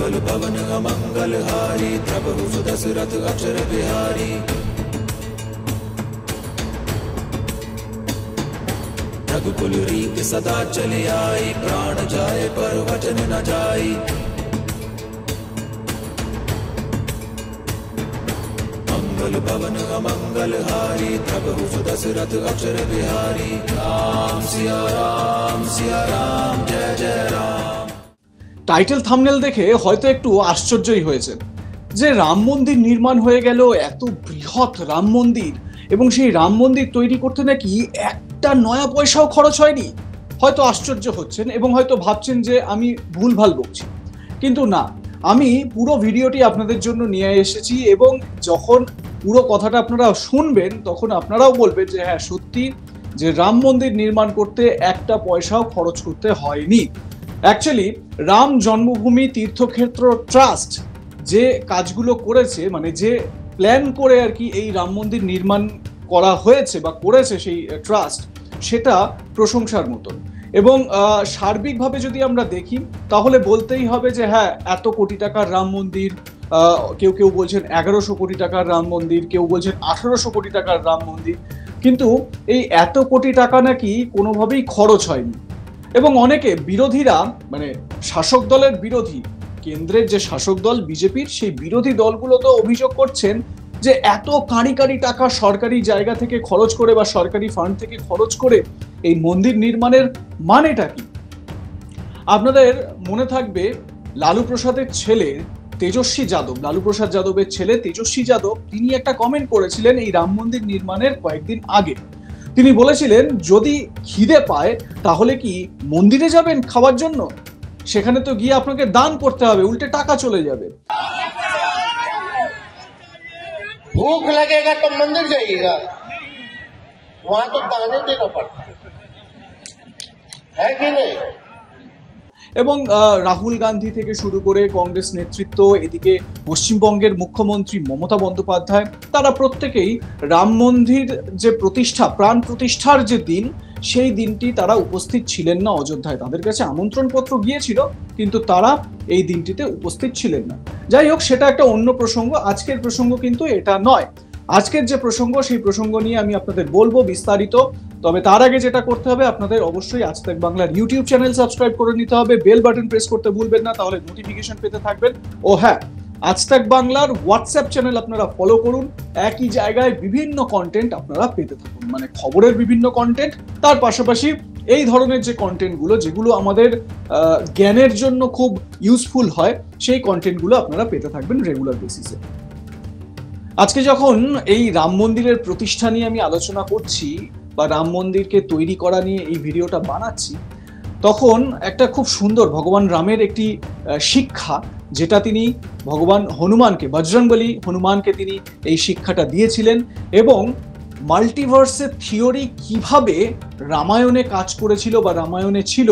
मंगल भवन अमंगल हारी प्रभु सुदशरथ अक्षर बिहारी। रघुकुल रीत सदा चले आई प्राण जाए पर वचन न जाई। मंगल भवन अमंगल हारी प्रभु सुदशरथ अक्षर बिहारी। राम सिया राम जय जय राम। টাইটেল থাম্বনেল দেখে হয়তো একটু আশ্চর্যই হয়েছে যে রাম মন্দির নির্মাণ হয়ে গেল, এত বৃহৎ রাম মন্দির, এবং সেই রাম মন্দির তৈরি করতে নাকি একটা নয়া পয়সাও খরচ হয়নি। হয়তো আশ্চর্য হচ্ছেন এবং হয়তো ভাবছেন যে আমি ভুলভাল বলছি, কিন্তু না, আমি পুরো ভিডিওটি আপনাদের জন্য নিয়ে এসেছি এবং যখন পুরো কথাটা আপনারা শুনবেন তখন আপনারাও বলবেন যে হ্যাঁ সত্যি, যে রাম মন্দির নির্মাণ করতে একটা পয়সাও খরচ করতে হয়নি। অ্যাকচুয়ালি রাম জন্মভূমি তীর্থক্ষেত্র ট্রাস্ট যে কাজগুলো করেছে, মানে যে প্ল্যান করে আর কি এই রাম মন্দির নির্মাণ করা হয়েছে বা করেছে সেই ট্রাস্ট, সেটা প্রশংসার মতন। এবং সার্বিকভাবে যদি আমরা দেখি তাহলে বলতেই হবে যে হ্যাঁ এত কোটি টাকার রাম মন্দির, কেউ কেউ বলছেন 1100 কোটি টাকার রাম মন্দির, কেউ বলছেন 1800 কোটি টাকার রাম মন্দির, কিন্তু এই এত কোটি টাকা নাকি কোনোভাবেই খরচ হয়নি। এবং অনেকে বিরোধীরা, মানে শাসক দলের বিরোধী, কেন্দ্রের যে শাসক দল বিজেপির, সেই বিরোধী দলগুলো তো অভিযোগ করছেন যে এত কাঁড়ি কাঁড়ি টাকা সরকারি জায়গা থেকে খরচ করে বা সরকারি ফান্ড থেকে খরচ করে এই মন্দির নির্মাণের মানেটা কি। আপনাদের মনে থাকবে লালু প্রসাদের ছেলে তেজস্বী যাদব, লালু প্রসাদ যাদবের ছেলে তেজস্বী যাদব, তিনি একটা কমেন্ট করেছিলেন এই রাম মন্দির নির্মাণের কয়েকদিন আগে। তিনি বলেছিলেন যদি খিদে পায় তাহলে কি মন্দিরে যাবেন খাওয়ার জন্য, সেখানে তো গিয়ে আপনাকে দান করতে হবে, উল্টে টাকা চলে যাবে। भूख लगेगा तो मंदिर जाइएगा, वहां तो दाने देना पड़ता है कि नहीं। এবং রাহুল গান্ধী থেকে শুরু করে কংগ্রেস নেতৃত্ব, এদিকে পশ্চিমবঙ্গের মুখ্যমন্ত্রী মমতা বন্দ্যোপাধ্যায়, তারা প্রত্যেকেই রাম মন্দির যে প্রতিষ্ঠা, প্রাণ প্রতিষ্ঠার যে দিন, সেই দিনটি তারা উপস্থিত ছিলেন না অযোধ্যায়। তাদের কাছে আমন্ত্রণপত্র গিয়েছিল কিন্তু তারা এই দিনটিতে উপস্থিত ছিলেন না। যাই হোক, সেটা একটা অন্য প্রসঙ্গ, আজকের প্রসঙ্গ কিন্তু এটা নয়। আজকের যে প্রসঙ্গ, সেই প্রসঙ্গ নিয়ে আমি আপনাদের বলবো বিস্তারিত। তবে তার আগে যেটা করতে হবে, আপনাদের অবশ্যই আজ তাক বাংলার ইউটিউব চ্যানেল সাবস্ক্রাইব করে নিতে হবে, বেল বাটন প্রেস করতে ভুলবেন না, তাহলে নোটিফিকেশন পেতে থাকবেন। ও হ্যাঁ, আজ তাক বাংলার হোয়াটসঅ্যাপ চ্যানেল আপনারা ফলো করুন, একই জায়গায় বিভিন্ন কন্টেন্ট আপনারা পেতে থাকুন, মানে খবরের বিভিন্ন কন্টেন্ট, তার পাশাপাশি এই ধরনের যে কন্টেন্টগুলো যেগুলো আমাদের জ্ঞানের জন্য খুব ইউজফুল হয়, সেই কন্টেন্টগুলো আপনারা পেতে থাকবেন রেগুলার বেসিসে। আজকে যখন এই রাম মন্দিরের প্রতিষ্ঠা নিয়ে আমি আলোচনা করছি বা রাম মন্দিরকে তৈরি করা নিয়ে এই ভিডিওটা বানাচ্ছি, তখন একটা খুব সুন্দর ভগবান রামের একটি শিক্ষা, যেটা তিনি ভগবান হনুমানকে, বজরংবলী হনুমানকে তিনি এই শিক্ষাটা দিয়েছিলেন, এবং মাল্টিভার্সের থিওরি কিভাবে রামায়ণে কাজ করেছিল বা রামায়ণে ছিল,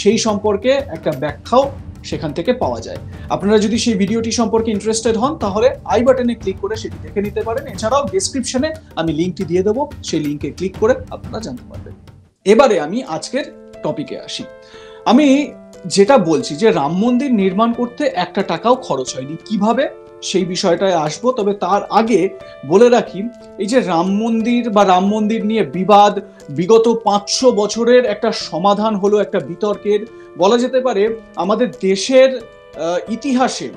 সেই সম্পর্কে একটা ব্যাখ্যাও সেখান থেকে পাওয়া যায়। আপনারা যদি সেই ভিডিওটি সম্পর্কে ইন্টারেস্টেড হন তাহলে আই বাটনে ক্লিক করে সেটি দেখে নিতে পারেন। এছাড়াও ডেসক্রিপশনে আমি লিঙ্কটি দিয়ে দেবো, সেই লিঙ্কে ক্লিক করে আপনারা জানতে পারবেন। এবারে আমি আজকের টপিকে আসি। আমি যেটা বলছি যে রাম মন্দির নির্মাণ করতে একটা টাকাও খরচ হয়নি, কিভাবে সেই বিষয়টায় আসবো। তবে তার আগে বলে রাখি, এই যে রাম মন্দির বা রাম মন্দির নিয়ে বিবাদ, বিগত 500 বছরের একটা সমাধান হলো, একটা বিতর্কের, বলা যেতে পারে আমাদের দেশের ইতিহাসে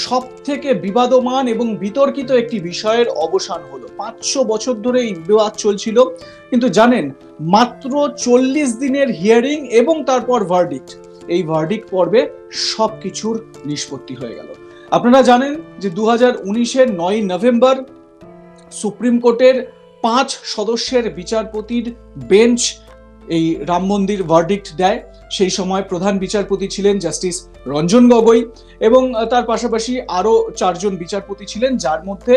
সব থেকে বিবাদমান এবং বিতর্কিত একটি বিষয়ের অবসান হলো। 500 বছর ধরে এই বিবাদ চলছিল, কিন্তু জানেন মাত্র 40 দিনের হিয়ারিং এবং তারপর ভার্ডিক্ট, এই ভার্ডিক্ট পর্বে সবকিছুর নিষ্পত্তি হয়ে গেল। আপনারা জানেন যে 2019-এর 9 নভেম্বর সুপ্রিম কোর্টের 5 সদস্যের বিচারপতির বেঞ্চ এই রাম মন্দির ভার্ডিক্ট দেয়। সেই সময় প্রধান বিচারপতি ছিলেন জাস্টিস রঞ্জন গগৈ, এবং তার পাশাপাশি আরো 4 জন বিচারপতি ছিলেন, যার মধ্যে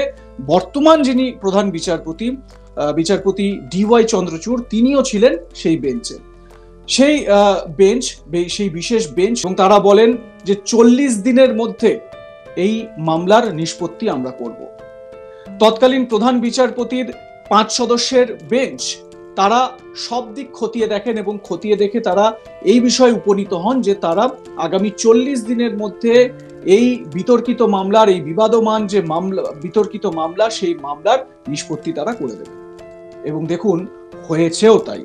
বর্তমান যিনি প্রধান বিচারপতি, বিচারপতি DY চন্দ্রচূড়, তিনিও ছিলেন সেই বেঞ্চে। সেই বেঞ্চ, সেই বিশেষ বেঞ্চ, এবং তারা বলেন যে 40 দিনের মধ্যে এই মামলার নিষ্পত্তি আমরা করব। তৎকালীন প্রধান বিচারপতির 5 সদস্যের বেঞ্চ তারা সব দিক খতিয়ে দেখেন এবং খতিয়ে দেখে তারা এই বিষয়ে উপনীত হন যে তারা আগামী 40 দিনের মধ্যে এই বিতর্কিত মামলার, এই বিবাদমান যে মামলা, বিতর্কিত মামলা, সেই মামলার নিষ্পত্তি তারা করে দেবে। এবং দেখুন, হয়েছেও তাই।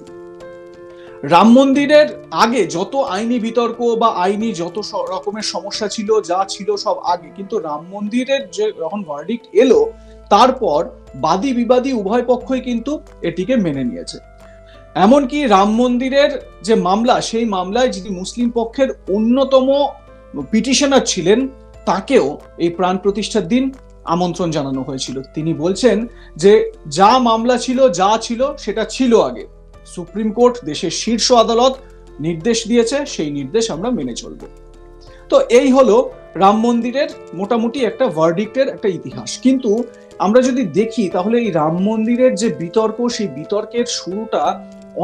রাম মন্দিরের আগে যত আইনি বিতর্ক বা আইনি যত রকমের সমস্যা ছিল, যা ছিল সব আগে, কিন্তু রাম মন্দিরের যে যখন ভার্ডিক্ট এলো, তারপর বাদী বিবাদী উভয় পক্ষই কিন্তু এটিকে মেনে নিয়েছে। এমনকি রাম মন্দিরের যে মামলা, সেই মামলায় যিনি মুসলিম পক্ষের অন্যতম পিটিশনার ছিলেন, তাকেও এই প্রাণ প্রতিষ্ঠার দিন আমন্ত্রণ জানানো হয়েছিল। তিনি বলছেন যে যা মামলা ছিল, যা ছিল সেটা ছিল আগে, সুপ্রিম কোর্ট দেশের শীর্ষ আদালত নির্দেশ দিয়েছে, সেই নির্দেশ আমরা মেনে চলব। তো এই হলো রাম মন্দিরের মোটামুটি একটা ভার্ডিক্টের একটা ইতিহাস। কিন্তু আমরা যদি দেখি তাহলে এই রাম মন্দিরের যে বিতর্ক, সেই বিতর্কের শুরুটা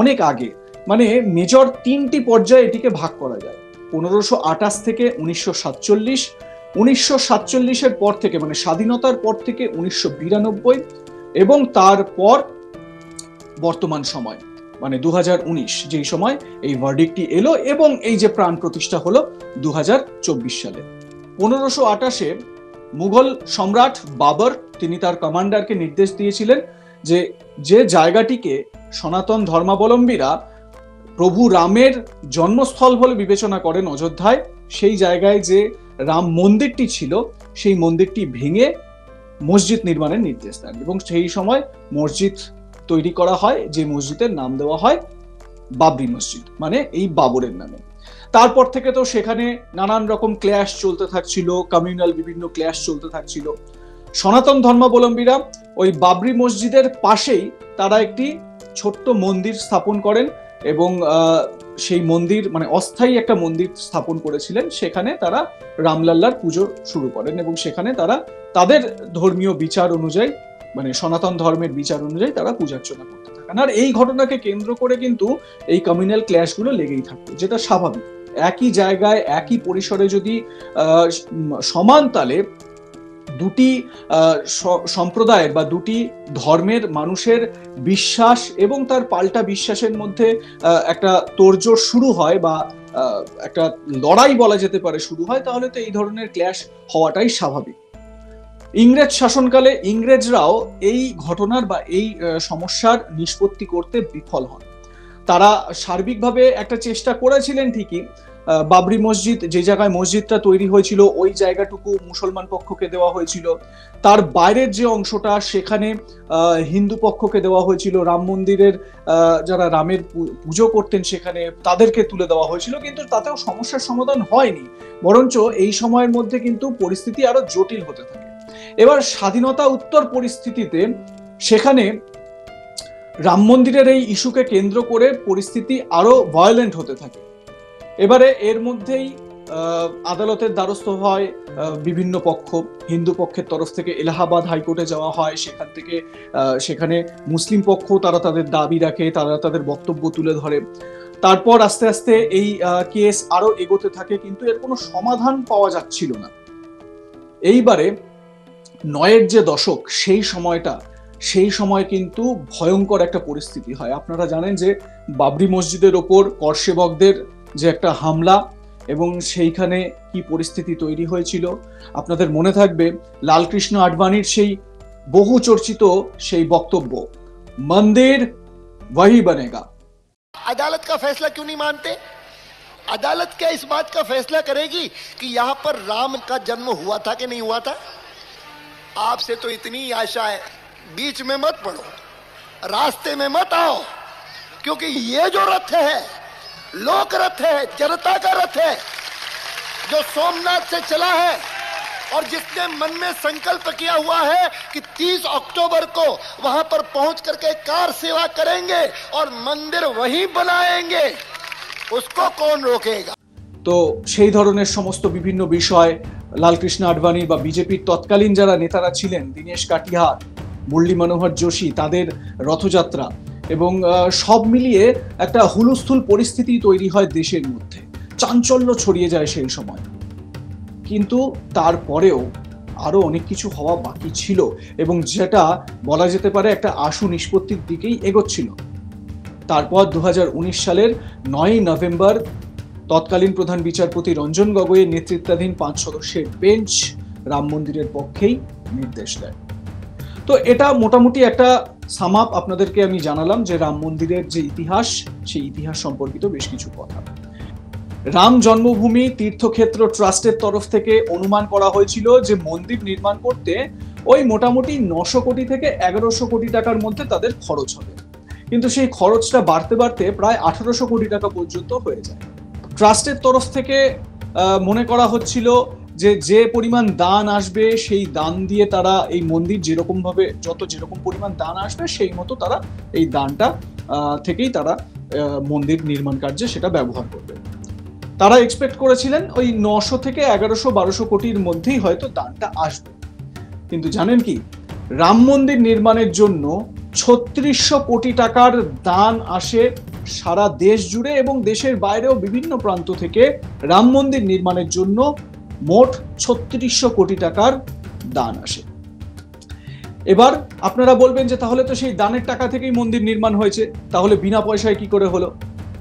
অনেক আগে, মানে মেজর 3টি পর্যায়ে এটিকে ভাগ করা যায়। 1528 থেকে 1947, 1947-এর পর থেকে মানে স্বাধীনতার পর থেকে 1992, এবং তারপর বর্তমান সময় মানে 2019, যেই সময় এই ভার্ডিক্টটি এলো এবং এই যে প্রাণ প্রতিষ্ঠা হলো 2024 সালে। 1528-এ মুঘল সম্রাট বাবর তিনি তার কমান্ডারকে নির্দেশ দিয়েছিলেন যে যে জায়গাটিকে সনাতন ধর্মাবলম্বীরা প্রভু রামের জন্মস্থল বলে বিবেচনা করেন অযোধ্যায়, সেই জায়গায় যে রাম মন্দিরটি ছিল, সেই মন্দিরটি ভেঙে মসজিদ নির্মাণের নির্দেশ দেন এবং সেই সময় মসজিদ তৈরি করা হয়, যে মসজিদের নাম দেওয়া হয় বাবরি মসজিদ, মানে এই বাবরের নামে। তারপর থেকে তো সেখানে নানান রকম ক্ল্যাশ চলতে থাকছিল, কমিউনাল বিভিন্ন ক্ল্যাশ চলতে থাকছিল। সনাতন ধর্মাবলম্বীরা ওই বাবরি মসজিদের পাশেই তারা একটি ছোট্ট মন্দির স্থাপন করেন এবং সেই মন্দির মানে অস্থায়ী একটা মন্দির স্থাপন করেছিলেন। সেখানে তারা রামলাল্লার পুজো শুরু করেন এবং সেখানে তারা তাদের ধর্মীয় বিচার অনুযায়ী, মানে সনাতন ধর্মের বিচার অনুযায়ী তারা পূজার্চনা করতে থাকেন। আর এই ঘটনাকে কেন্দ্র করে কিন্তু এই কমিউনাল ক্ল্যাশগুলো লেগেই থাকতো, যেটা স্বাভাবিক। একই জায়গায় একই পরিসরে যদি সমান তালে দুটি সম্প্রদায়ের বা দুটি ধর্মের মানুষের বিশ্বাস এবং তার পাল্টা বিশ্বাসের মধ্যে একটা তোড়জোড় শুরু হয় বা একটা লড়াই বলা যেতে পারে শুরু হয়, তাহলে তো এই ধরনের ক্ল্যাশ হওয়াটাই স্বাভাবিক। ইংরেজ শাসনকালে ইংরেজরাও এই ঘটনার বা এই সমস্যার নিষ্পত্তি করতে বিফল হন। তারা সার্বিকভাবে একটা চেষ্টা করেছিলেন ঠিকই। বাবরি মসজিদ, যে জায়গায় মসজিদটা তৈরি হয়েছিল, ওই জায়গাটুকু মুসলমান পক্ষকে দেওয়া হয়েছিল। তার বাইরের যে অংশটা সেখানে হিন্দু পক্ষকে দেওয়া হয়েছিল। রাম মন্দিরের যারা রামের পুজো করতেন সেখানে তাদেরকে তুলে দেওয়া হয়েছিল, কিন্তু তাতেও সমস্যার সমাধান হয়নি, বরঞ্চ এই সময়ের মধ্যে কিন্তু পরিস্থিতি আরো জটিল হতে থাকে। এবার স্বাধীনতা উত্তর পরিস্থিতিতে সেখানে রাম মন্দিরের এই ইস্যুকে কেন্দ্র করে পরিস্থিতি আরো ভায়োলেন্ট হতে থাকে। এবারে এর মধ্যেই আদালতের দ্বারস্থ হয় বিভিন্ন পক্ষ। হিন্দু পক্ষের তরফ থেকে এলাহাবাদ হাইকোর্টে যাওয়া হয়, সেখান থেকে সেখানে মুসলিম পক্ষ তারা তাদের দাবি রাখে, তারা তাদের বক্তব্য তুলে ধরে। তারপর আস্তে আস্তে এই কেস আরো এগোতে থাকে, কিন্তু এর কোনো সমাধান পাওয়া যাচ্ছিল না। এইবারে 9-এর যে দশক, সেই সময় কিন্তু ভয়ঙ্কর একটা পরিস্থিতি হয়। আপনারা জানেন যে বাবরি মসজিদের ওপর করসেবকদের যে একটা হামলা এবং সেইখানে কি পরিস্থিতি তৈরি হয়েছিল। আপনাদের মনে থাকবে লালকৃষ্ণ আডবাণীর সেই বহু চর্চিত সেই বক্তব্য, মন্দির वही बनेगा। अदालत का फैसला क्यों नहीं मानते? अदालत क्या इस बात का फैसला करेगी कि यहां पर राम का जन्म हुआ था कि नहीं हुआ था? आपसे तो इतनी आशा है, बीच में मत पड़ो, रास्ते में मत आओ, क्योंकि ये जो रथ है लोक रथ है, जनता का रथ है, जो सोमनाथ से चला है और जिसने मन में संकल्प किया हुआ है कि 30 अक्टूबर को वहां पर पहुंच करके कार सेवा करेंगे और मंदिर वहीं बनाएंगे, उसको कौन रोकेगा? তো সেই ধরনের সমস্ত বিভিন্ন বিষয় লালকৃষ্ণ আডবাণী বা বিজেপির তৎকালীন যারা নেতারা ছিলেন, দীনেশ কাটিহার, মুরলী মনোহর যোশী, তাদের রথযাত্রা এবং সব মিলিয়ে একটা হুলস্থুল পরিস্থিতি তৈরি হয় দেশের মধ্যে, চাঞ্চল্য ছড়িয়ে যায় সেই সময়। কিন্তু তারপরেও আরো অনেক কিছু হওয়া বাকি ছিল এবং যেটা বলা যেতে পারে একটা আশু নিষ্পত্তির দিকেই এগোচ্ছিল। তারপর 2019 সালের 9 নভেম্বর তৎকালীন প্রধান বিচারপতি রঞ্জন গগৈয়ের নেতৃত্বাধীন 5 সদস্যের বেঞ্চ রাম মন্দিরের পক্ষেই নির্দেশ দেয়। তো এটা মোটামুটি একটা সাম আপ আপনাদেরকে আমি জানালাম যে রাম মন্দিরের যে ইতিহাস, সেই ইতিহাস সম্পর্কিত বেশ কিছু কথা। রাম জন্মভূমি তীর্থক্ষেত্র ট্রাস্টের তরফ থেকে অনুমান করা হয়েছিল যে মন্দির নির্মাণ করতে ওই মোটামুটি 900 কোটি থেকে 1100 কোটি টাকার মধ্যে তাদের খরচ হবে, কিন্তু সেই খরচটা বাড়তে বাড়তে প্রায় 1800 কোটি টাকা পর্যন্ত হয়ে যায়। ট্রাস্টের তরফ থেকে মনে করা হচ্ছিল যে পরিমাণ দান আসবে সেই দান দিয়ে তারা এই মন্দির যেরকম পরিমাণ দান আসবে সেই মতো তারা এই দানটা থেকেই তারা মন্দির নির্মাণ কার্যে সেটা ব্যবহার করবে। তারা এক্সপেক্ট করেছিলেন ওই 900 থেকে 1100-1200 কোটির মধ্যেই হয়তো দানটা আসবে। কিন্তু জানেন কি, রাম মন্দির নির্মাণের জন্য 3600 কোটি টাকার দান আসে সারা দেশ জুড়ে, এবং দেশের বাইরেও বিভিন্ন প্রান্ত থেকে রাম মন্দির নির্মাণের জন্য মোট 3600 কোটি টাকার দান আসে। এবার আপনারা বলবেন যে তাহলে তো সেই দানের টাকা থেকেই মন্দির নির্মাণ হয়েছে, তাহলে বিনা পয়সায় কি করে হলো?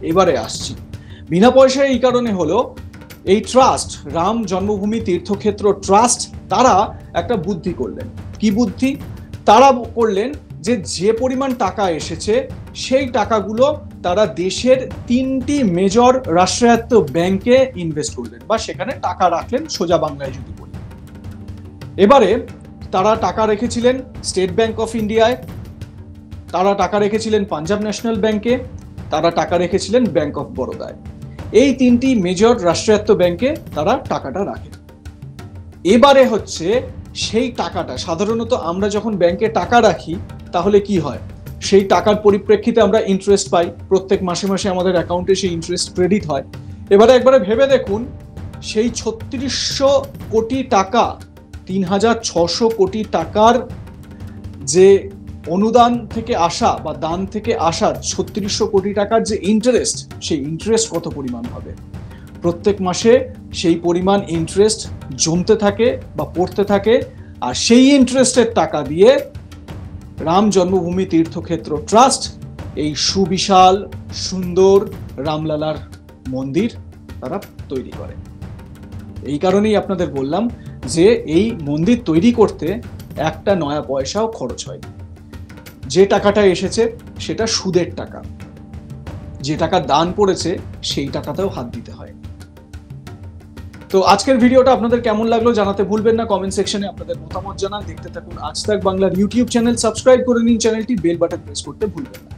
এবারে আসছি। বিনা পয়সায় এই কারণে হলো, এই ট্রাস্ট, রাম জন্মভূমি তীর্থক্ষেত্র ট্রাস্ট, তারা একটা বুদ্ধি করলেন। কি বুদ্ধি? তারা করলেন যে পরিমাণ টাকা এসেছে সেই টাকাগুলো তারা দেশের 3টি মেজর রাষ্ট্রায়ত্ত ব্যাংকে ইনভেস্ট করলেন, বা সেখানে টাকা রাখলেন, সোজা বাংলায় যদি বলি। এবারে তারা টাকা রেখেছিলেন স্টেট ব্যাংক অফ ইন্ডিয়ায়, তারা টাকা রেখেছিলেন পাঞ্জাব ন্যাশনাল ব্যাংকে, তারা টাকা রেখেছিলেন ব্যাংক অফ বরোদায়। এই 3টি মেজর রাষ্ট্রায়ত্ত ব্যাংকে তারা টাকাটা রাখেন। এবারে হচ্ছে সেই টাকাটা, সাধারণত আমরা যখন ব্যাংকে টাকা রাখি তাহলে কি হয়, সেই টাকার পরিপ্রেক্ষিতে আমরা ইন্টারেস্ট পাই, প্রত্যেক মাসে মাসে আমাদের অ্যাকাউন্টে সেই ইন্টারেস্ট ক্রেডিট হয়। এবারে একবারে ভেবে দেখুন, সেই 3600 কোটি টাকা, 3600 কোটি টাকার যে অনুদান থেকে আসা বা দান থেকে আসা 3600 কোটি টাকার যে ইন্টারেস্ট, সেই ইন্টারেস্ট কত পরিমাণ হবে? প্রত্যেক মাসে সেই পরিমাণ ইন্টারেস্ট জমতে থাকে বা পড়তে থাকে, আর সেই ইন্টারেস্টের টাকা দিয়ে রাম জন্মভূমি তীর্থক্ষেত্র ট্রাস্ট এই সুবিশাল সুন্দর রামলালার মন্দির তারা তৈরি করে। এই কারণেই আপনাদের বললাম যে এই মন্দির তৈরি করতে একটা নয়া পয়সাও খরচ হয়। যে টাকাটা এসেছে সেটা সুদের টাকা, যে টাকা দান পড়েছে সেই টাকাতেও হাত দিতে হয়। তো আজকের ভিডিওটা আপনাদের কেমন লাগলো জানাতে ভুলবেন না, কমেন্ট সেকশনে আপনাদের মতামত জানান। দেখতে থাকুন আজ তাক বাংলার ইউটিউব চ্যানেল, সাবস্ক্রাইব করে নিন চ্যানেলটি, বেল বাটন প্রেস করতে ভুলবেন না।